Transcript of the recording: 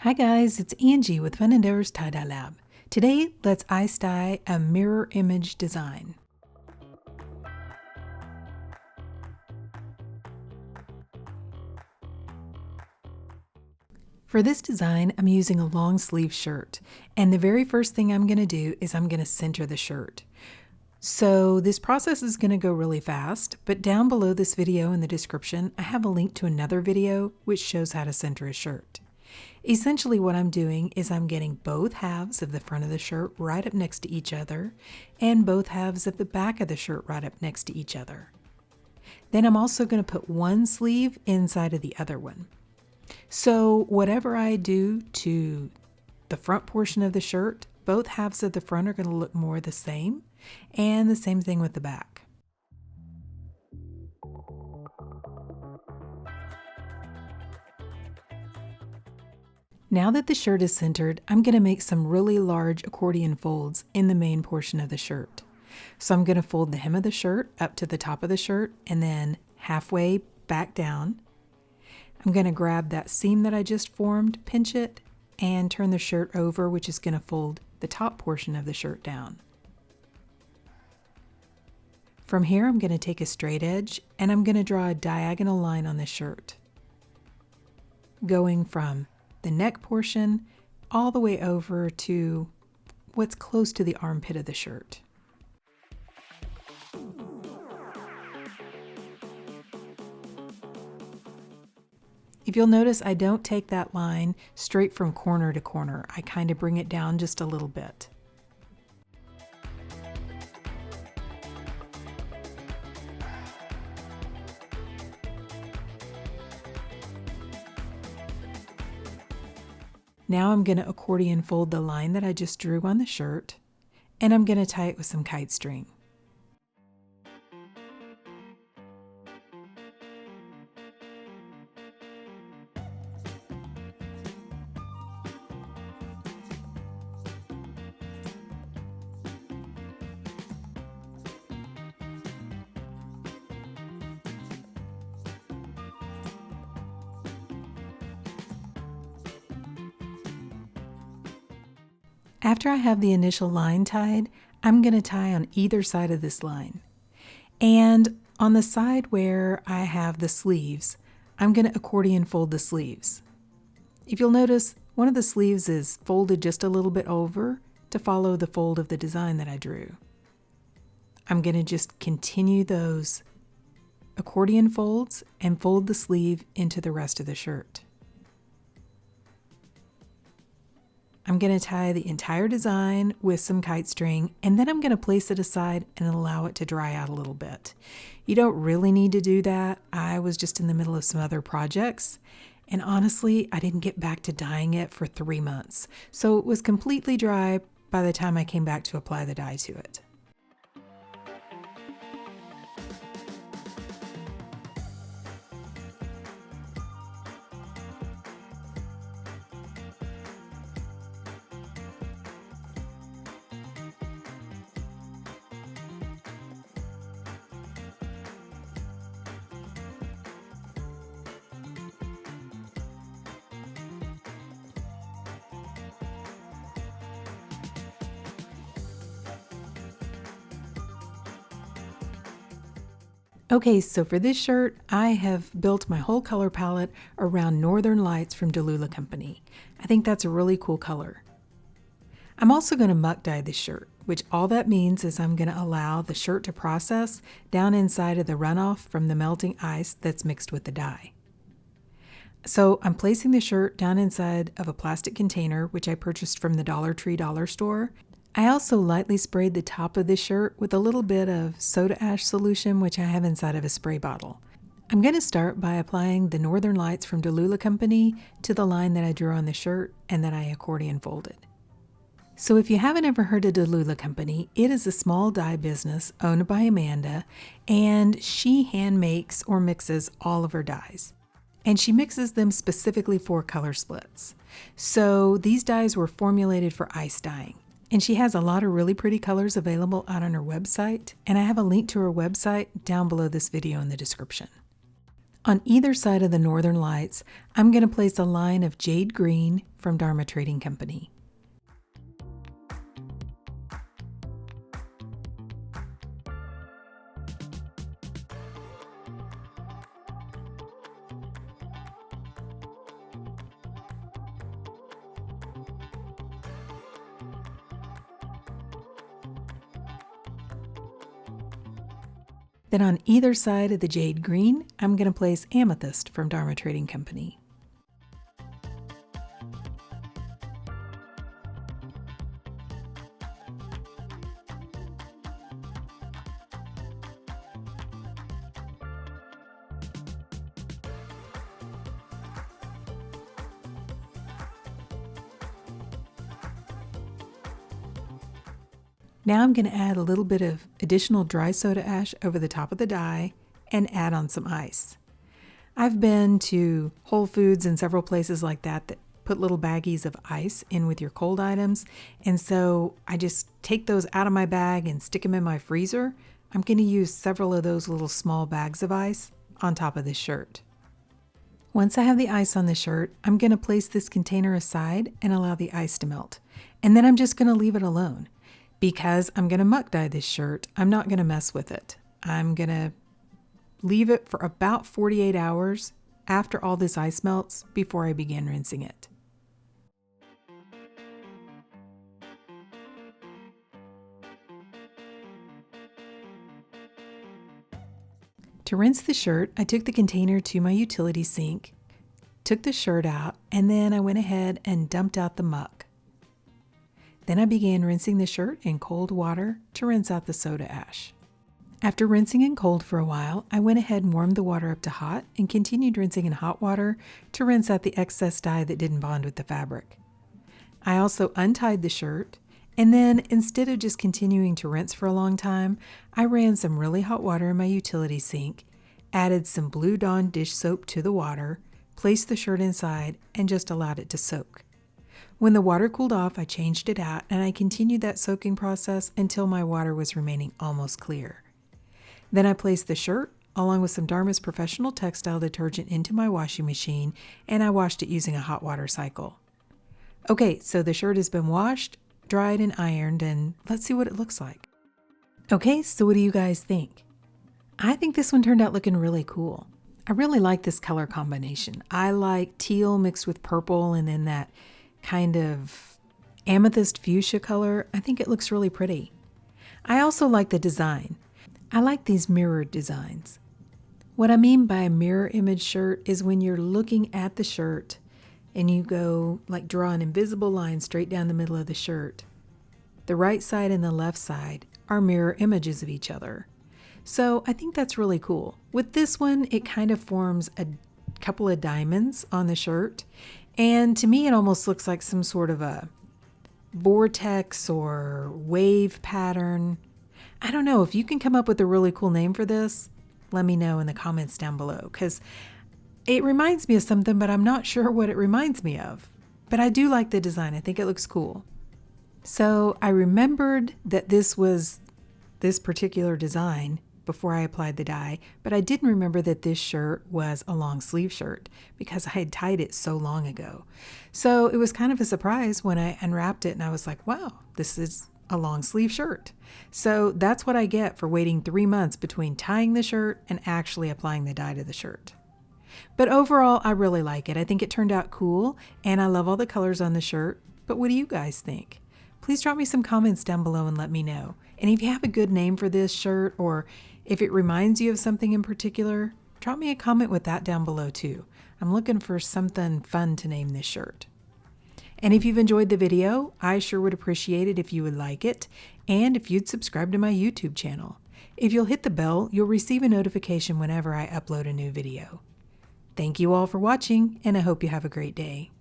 Hi guys, it's Angie with Fun Endeavors Tie-Dye Lab. Today, let's ice dye a mirror image design. For this design, I'm using a long sleeve shirt, and the very first thing I'm going to do is I'm going to center the shirt. So this process is going to go really fast, but down below this video in the description, I have a link to another video which shows how to center a shirt. Essentially what I'm doing is I'm getting both halves of the front of the shirt right up next to each other and both halves of the back of the shirt right up next to each other. Then I'm also going to put one sleeve inside of the other one. So whatever I do to the front portion of the shirt, both halves of the front are going to look more the same, and the same thing with the back. Now that the shirt is centered, I'm going to make some really large accordion folds in the main portion of the shirt. So I'm going to fold the hem of the shirt up to the top of the shirt and then halfway back down. I'm going to grab that seam that I just formed, pinch it, and turn the shirt over, which is going to fold the top portion of the shirt down. From here, I'm going to take a straight edge and I'm going to draw a diagonal line on the shirt, going from the neck portion all the way over to what's close to the armpit of the shirt. If you'll notice, I don't take that line straight from corner to corner. I kind of bring it down just a little bit. Now I'm going to accordion fold the line that I just drew on the shirt, and I'm going to tie it with some kite string. After I have the initial line tied, I'm going to tie on either side of this line. And on the side where I have the sleeves, I'm going to accordion fold the sleeves. If you'll notice, one of the sleeves is folded just a little bit over to follow the fold of the design that I drew. I'm going to just continue those accordion folds and fold the sleeve into the rest of the shirt. I'm going to tie the entire design with some kite string, and then I'm going to place it aside and allow it to dry out a little bit. You don't really need to do that. I was just in the middle of some other projects, and honestly, I didn't get back to dyeing it for 3 months. So it was completely dry by the time I came back to apply the dye to it. Okay, so for this shirt, I have built my whole color palette around Northern Lights from Delula Company. I think that's a really cool color. I'm also going to muck dye this shirt, which all that means is I'm going to allow the shirt to process down inside of the runoff from the melting ice that's mixed with the dye. So I'm placing the shirt down inside of a plastic container, which I purchased from the Dollar Tree dollar store. I also lightly sprayed the top of this shirt with a little bit of soda ash solution, which I have inside of a spray bottle. I'm going to start by applying the Northern Lights from Delula Company to the line that I drew on the shirt and that I accordion folded. So if you haven't ever heard of Delula Company, it is a small dye business owned by Amanda, and she hand makes or mixes all of her dyes. And she mixes them specifically for color splits. So these dyes were formulated for ice dyeing. And she has a lot of really pretty colors available out on her website, and I have a link to her website down below this video in the description. On either side of the Northern Lights, I'm going to place a line of jade green from Dharma Trading Company. Then on either side of the jade green, I'm going to place amethyst from Dharma Trading Company. Now I'm going to add a little bit of additional dry soda ash over the top of the die and add on some ice. I've been to Whole Foods and several places like that that put little baggies of ice in with your cold items, and so I just take those out of my bag and stick them in my freezer. I'm going to use several of those little small bags of ice on top of this shirt. Once I have the ice on the shirt, I'm going to place this container aside and allow the ice to melt, and then I'm just going to leave it alone. Because I'm going to muck dye this shirt, I'm not going to mess with it. I'm going to leave it for about 48 hours after all this ice melts before I begin rinsing it. To rinse the shirt, I took the container to my utility sink, took the shirt out, and then I went ahead and dumped out the muck. Then I began rinsing the shirt in cold water to rinse out the soda ash. After rinsing in cold for a while, I went ahead and warmed the water up to hot and continued rinsing in hot water to rinse out the excess dye that didn't bond with the fabric. I also untied the shirt, and then instead of just continuing to rinse for a long time, I ran some really hot water in my utility sink, added some Blue Dawn dish soap to the water, placed the shirt inside, and just allowed it to soak. When the water cooled off, I changed it out and I continued that soaking process until my water was remaining almost clear. Then I placed the shirt along with some Dharma's Professional Textile detergent into my washing machine and I washed it using a hot water cycle. Okay, so the shirt has been washed, dried, and ironed, and let's see what it looks like. Okay, so what do you guys think? I think this one turned out looking really cool. I really like this color combination. I like teal mixed with purple and then that kind of amethyst fuchsia color. I think it looks really pretty. I also like the design. I like these mirrored designs. What I mean by a mirror image shirt is when you're looking at the shirt and you go like draw an invisible line straight down the middle of the shirt. The right side and the left side are mirror images of each other. So I think that's really cool. With this one, it kind of forms a couple of diamonds on the shirt. And to me, it almost looks like some sort of a vortex or wave pattern. I don't know. If you can come up with a really cool name for this, let me know in the comments down below, because it reminds me of something, but I'm not sure what it reminds me of. But I do like the design. I think it looks cool. So I remembered that this was this particular design before I applied the dye, but I didn't remember that this shirt was a long sleeve shirt because I had tied it so long ago. So it was kind of a surprise when I unwrapped it and I was like, wow, this is a long sleeve shirt. So that's what I get for waiting 3 months between tying the shirt and actually applying the dye to the shirt. But overall, I really like it. I think it turned out cool and I love all the colors on the shirt. But what do you guys think? Please drop me some comments down below and let me know. And if you have a good name for this shirt, or if it reminds you of something in particular, drop me a comment with that down below too. I'm looking for something fun to name this shirt. And if you've enjoyed the video, I sure would appreciate it if you would like it, and if you'd subscribe to my YouTube channel. If you'll hit the bell, you'll receive a notification whenever I upload a new video. Thank you all for watching, and I hope you have a great day.